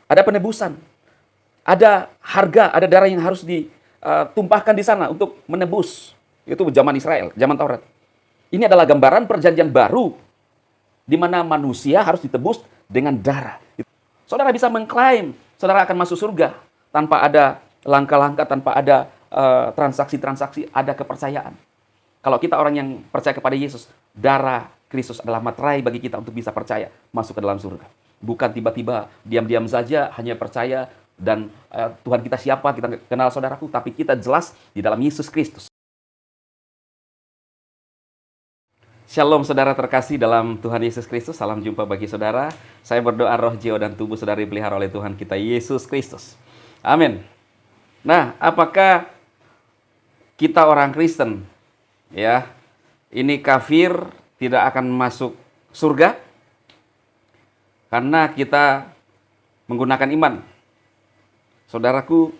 ada penebusan, ada harga, ada darah yang harus ditumpahkan di sana untuk menebus. Itu zaman Israel, zaman Taurat. Ini adalah gambaran perjanjian baru, di mana manusia harus ditebus dengan darah. Saudara bisa mengklaim, saudara akan masuk surga tanpa ada langkah-langkah, tanpa ada transaksi-transaksi, ada kepercayaan. Kalau kita orang yang percaya kepada Yesus, darah Kristus adalah materai bagi kita untuk bisa percaya masuk ke dalam surga. Bukan tiba-tiba diam-diam saja hanya percaya dan Tuhan kita siapa, kita kenal saudaraku, tapi kita jelas di dalam Yesus Kristus. Shalom saudara terkasih dalam Tuhan Yesus Kristus, salam jumpa bagi saudara. Saya berdoa roh, jiwa, dan tubuh saudara dipelihara oleh Tuhan kita Yesus Kristus. Amin. Nah, apakah kita orang Kristen, ya, ini kafir tidak akan masuk surga? Karena kita menggunakan iman. Saudaraku,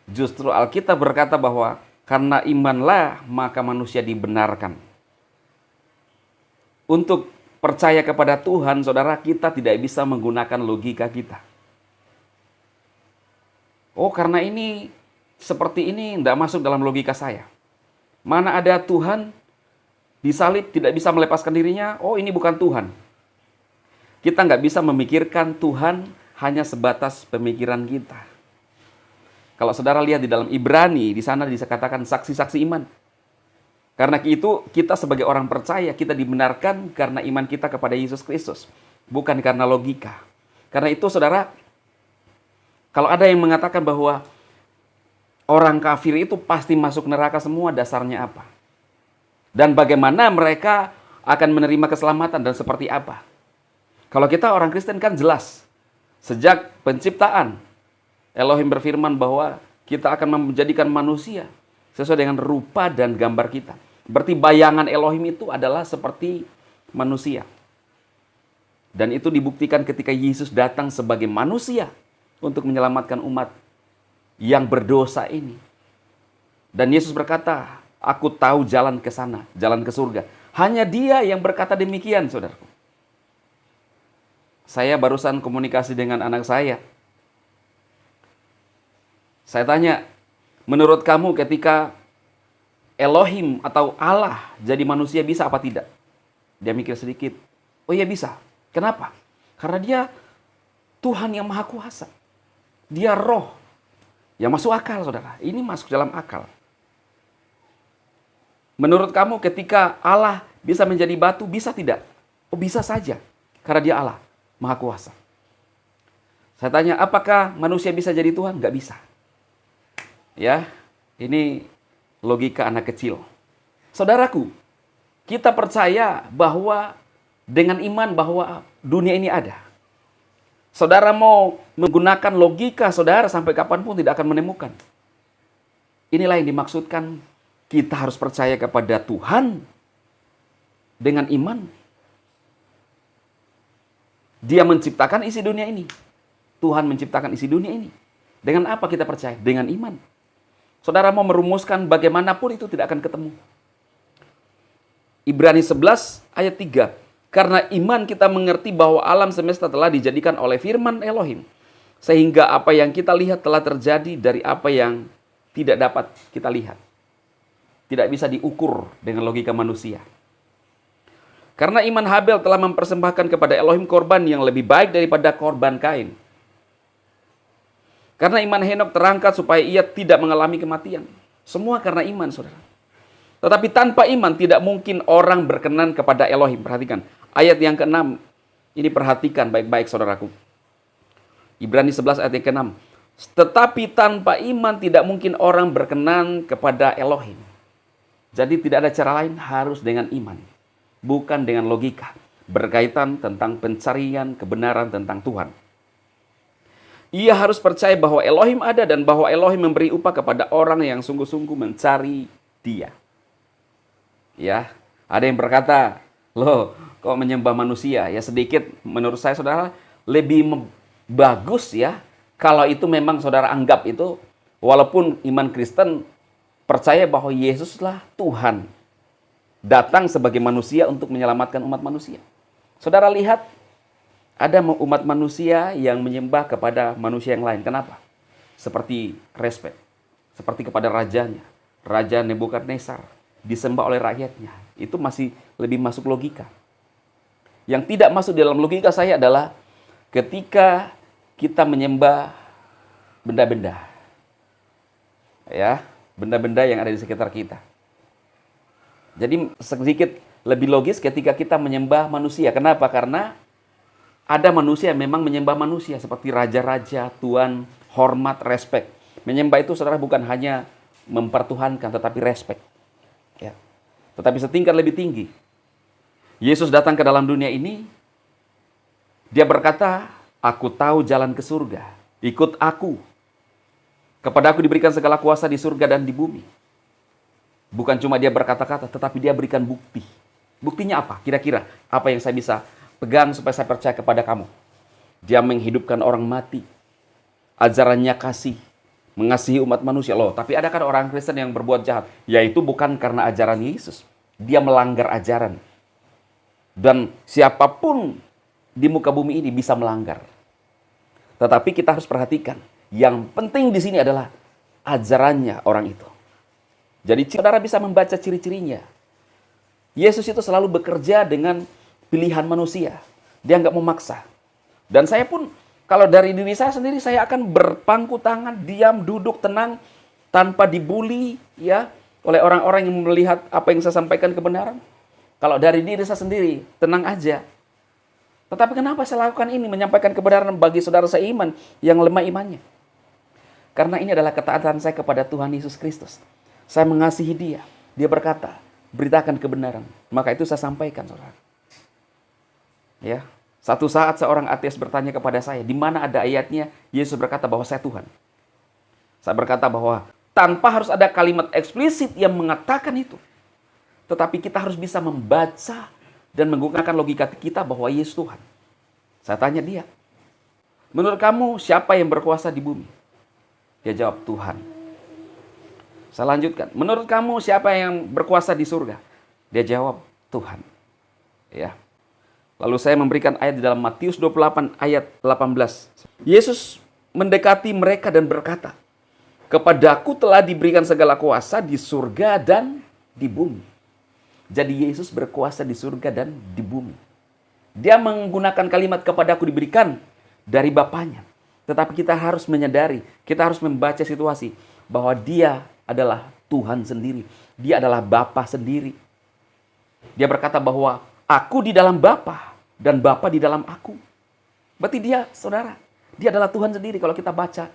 justru Alkitab berkata bahwa karena imanlah maka manusia dibenarkan. Untuk percaya kepada Tuhan, saudara, kita tidak bisa menggunakan logika kita. Oh, karena ini seperti ini tidak masuk dalam logika saya. Mana ada Tuhan disalib tidak bisa melepaskan dirinya, oh ini bukan Tuhan. Kita nggak bisa memikirkan Tuhan hanya sebatas pemikiran kita. Kalau saudara lihat di dalam Ibrani, di sana dikatakan saksi-saksi iman. Karena itu kita sebagai orang percaya, kita dibenarkan karena iman kita kepada Yesus Kristus. Bukan karena logika. Karena itu saudara, kalau ada yang mengatakan bahwa orang kafir itu pasti masuk neraka semua, dasarnya apa? Dan bagaimana mereka akan menerima keselamatan dan seperti apa? Kalau kita orang Kristen kan jelas. Sejak penciptaan, Elohim berfirman bahwa kita akan menjadikan manusia sesuai dengan rupa dan gambar kita. Berarti bayangan Elohim itu adalah seperti manusia. Dan itu dibuktikan ketika Yesus datang sebagai manusia untuk menyelamatkan umat yang berdosa ini. Dan Yesus berkata, aku tahu jalan ke sana, jalan ke surga. Hanya Dia yang berkata demikian, saudaraku. Saya barusan komunikasi dengan anak saya. Saya tanya, menurut kamu ketika Elohim atau Allah jadi manusia bisa apa tidak? Dia mikir sedikit. Oh iya bisa. Kenapa? Karena Dia Tuhan yang Maha Kuasa. Dia roh. Yang masuk akal, saudara. Ini masuk dalam akal. Menurut kamu ketika Allah bisa menjadi batu, bisa tidak? Oh bisa saja. Karena Dia Allah, Maha Kuasa. Saya tanya, apakah manusia bisa jadi Tuhan? Nggak bisa. Ya, ini logika anak kecil. Saudaraku, kita percaya bahwa dengan iman bahwa dunia ini ada. Saudara mau menggunakan logika saudara sampai kapanpun tidak akan menemukan. Inilah yang dimaksudkan kita harus percaya kepada Tuhan dengan iman. Dia menciptakan isi dunia ini. Tuhan menciptakan isi dunia ini. Dengan apa kita percaya? Dengan iman. Saudara mau merumuskan bagaimanapun itu tidak akan ketemu. Ibrani 11 ayat 3. Karena iman kita mengerti bahwa alam semesta telah dijadikan oleh firman Elohim. Sehingga apa yang kita lihat telah terjadi dari apa yang tidak dapat kita lihat. Tidak bisa diukur dengan logika manusia. Karena iman Habel telah mempersembahkan kepada Elohim korban yang lebih baik daripada korban Kain. Karena iman Henok terangkat supaya ia tidak mengalami kematian. Semua karena iman, saudara. Tetapi tanpa iman tidak mungkin orang berkenan kepada Elohim. Perhatikan, ayat yang ke-6. Ini perhatikan baik-baik, saudaraku. Ibrani 11 ayat yang ke-6. Tetapi tanpa iman tidak mungkin orang berkenan kepada Elohim. Jadi tidak ada cara lain, harus dengan iman. Bukan dengan logika. Berkaitan tentang pencarian kebenaran tentang Tuhan. Ia harus percaya bahwa Elohim ada dan bahwa Elohim memberi upah kepada orang yang sungguh-sungguh mencari Dia. Ya, ada yang berkata, loh, kok menyembah manusia? Ya sedikit, menurut saya saudara, lebih bagus ya, kalau itu memang saudara anggap itu, walaupun iman Kristen percaya bahwa Yesuslah Tuhan. Datang sebagai manusia untuk menyelamatkan umat manusia. Saudara lihat, Ada umat manusia yang menyembah kepada manusia yang lain. Kenapa? Seperti respect, seperti kepada rajanya. Raja Nebukadnezar disembah oleh rakyatnya. Itu masih lebih masuk logika. Yang tidak masuk dalam logika saya adalah ketika kita menyembah benda-benda. Ya, benda-benda yang ada di sekitar kita. Jadi sedikit lebih logis ketika kita menyembah manusia. Kenapa? Karena ada manusia yang memang menyembah manusia seperti raja-raja, tuan, hormat, respect. Menyembah itu saudara bukan hanya mempertuhankan tetapi respect. Ya. Tetapi setingkat lebih tinggi. Yesus datang ke dalam dunia ini, dia berkata, "Aku tahu jalan ke surga, ikut aku. Kepada aku diberikan segala kuasa di surga dan di bumi." Bukan cuma dia berkata-kata, tetapi dia berikan bukti. Buktinya apa? Kira-kira apa yang saya bisa pegang supaya saya percaya kepada kamu? Dia menghidupkan orang mati. Ajarannya kasih. Mengasihi umat manusia. Loh, tapi ada kan orang Kristen yang berbuat jahat? Yaitu bukan karena ajaran Yesus. Dia melanggar ajaran. Dan siapapun di muka bumi ini bisa melanggar. Tetapi kita harus perhatikan. Yang penting di sini adalah ajarannya orang itu. Jadi saudara bisa membaca ciri-cirinya. Yesus itu selalu bekerja dengan pilihan manusia. Dia nggak memaksa. Dan saya pun, kalau dari diri saya sendiri, saya akan berpangku tangan, diam, duduk, tenang, tanpa dibully ya oleh orang-orang yang melihat apa yang saya sampaikan kebenaran. Kalau dari diri saya sendiri, tenang aja. Tetapi kenapa saya lakukan ini? Menyampaikan kebenaran bagi saudara seiman yang lemah imannya. Karena ini adalah ketaatan saya kepada Tuhan Yesus Kristus. Saya mengasihi dia. Dia berkata, beritakan kebenaran. Maka itu saya sampaikan, saudara. Ya, satu saat seorang ateis bertanya kepada saya, di mana ada ayatnya Yesus berkata bahwa saya Tuhan? Saya berkata bahwa tanpa harus ada kalimat eksplisit yang mengatakan itu. Tetapi kita harus bisa membaca dan menggunakan logika kita bahwa Yesus Tuhan. Saya tanya dia, menurut kamu siapa yang berkuasa di bumi? Dia jawab, Tuhan. Saya lanjutkan, menurut kamu siapa yang berkuasa di surga? Dia jawab, Tuhan. Ya. Lalu saya memberikan ayat di dalam Matius 28 ayat 18. Yesus mendekati mereka dan berkata, "Kepadaku telah diberikan segala kuasa di surga dan di bumi." Jadi Yesus berkuasa di surga dan di bumi. Dia menggunakan kalimat kepadaku diberikan dari Bapaknya. Tetapi kita harus menyadari, kita harus membaca situasi bahwa dia adalah Tuhan sendiri. Dia adalah Bapa sendiri. Dia berkata bahwa aku di dalam Bapa dan Bapa di dalam aku. Berarti dia, saudara, dia adalah Tuhan sendiri kalau kita baca.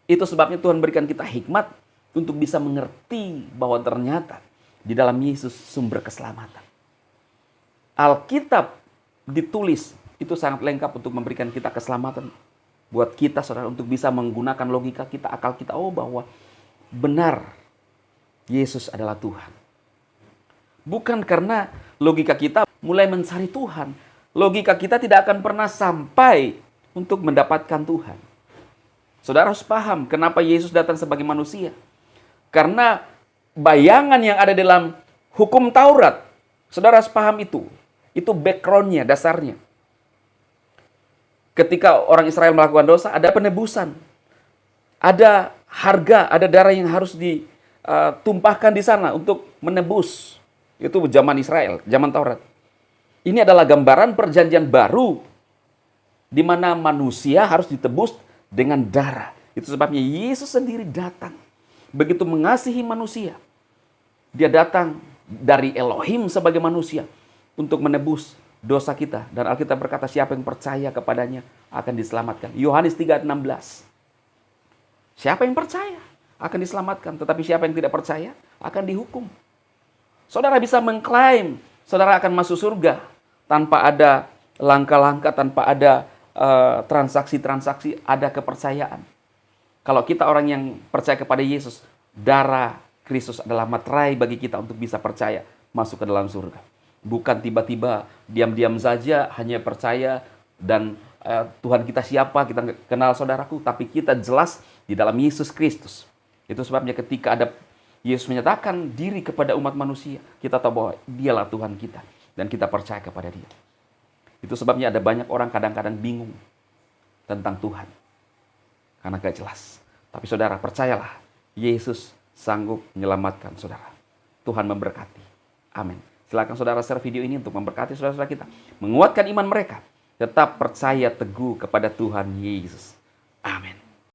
Itu sebabnya Tuhan berikan kita hikmat untuk bisa mengerti bahwa ternyata di dalam Yesus sumber keselamatan. Alkitab ditulis itu sangat lengkap untuk memberikan kita keselamatan. Buat kita, saudara, untuk bisa menggunakan logika kita, akal kita. Oh, bahwa benar Yesus adalah Tuhan. Bukan karena logika kita mulai mencari Tuhan. Logika kita tidak akan pernah sampai untuk mendapatkan Tuhan. Saudara harus paham kenapa Yesus datang sebagai manusia. Karena bayangan yang ada dalam hukum Taurat, saudara harus paham itu. Itu background-nya, dasarnya. Ketika orang Israel melakukan dosa, ada penebusan. Ada harga, ada darah yang harus ditumpahkan di sana untuk menebus. Itu zaman Israel, zaman Taurat. Ini adalah gambaran perjanjian baru di mana manusia harus ditebus dengan darah. Itu sebabnya Yesus sendiri datang. Begitu mengasihi manusia. Dia datang dari Elohim sebagai manusia untuk menebus dosa kita. Dan Alkitab berkata siapa yang percaya kepadanya akan diselamatkan. Yohanes 3:16. Siapa yang percaya akan diselamatkan. Tetapi siapa yang tidak percaya akan dihukum. Saudara bisa mengklaim saudara akan masuk surga tanpa ada langkah-langkah, tanpa ada transaksi-transaksi, ada kepercayaan. Kalau kita orang yang percaya kepada Yesus, darah Kristus adalah materai bagi kita untuk bisa percaya masuk ke dalam surga. Bukan tiba-tiba diam-diam saja hanya percaya dan Tuhan kita siapa, kita nggak kenal saudaraku, tapi kita jelas di dalam Yesus Kristus. Itu sebabnya ketika ada Yesus menyatakan diri kepada umat manusia, kita tahu bahwa dialah Tuhan kita dan kita percaya kepada dia. Itu sebabnya ada banyak orang kadang-kadang bingung tentang Tuhan. Karena gak jelas. Tapi saudara, percayalah, Yesus sanggup menyelamatkan saudara. Tuhan memberkati. Amin. Silakan saudara share video ini untuk memberkati saudara-saudara kita. Menguatkan iman mereka. Tetap percaya teguh kepada Tuhan Yesus. Amin.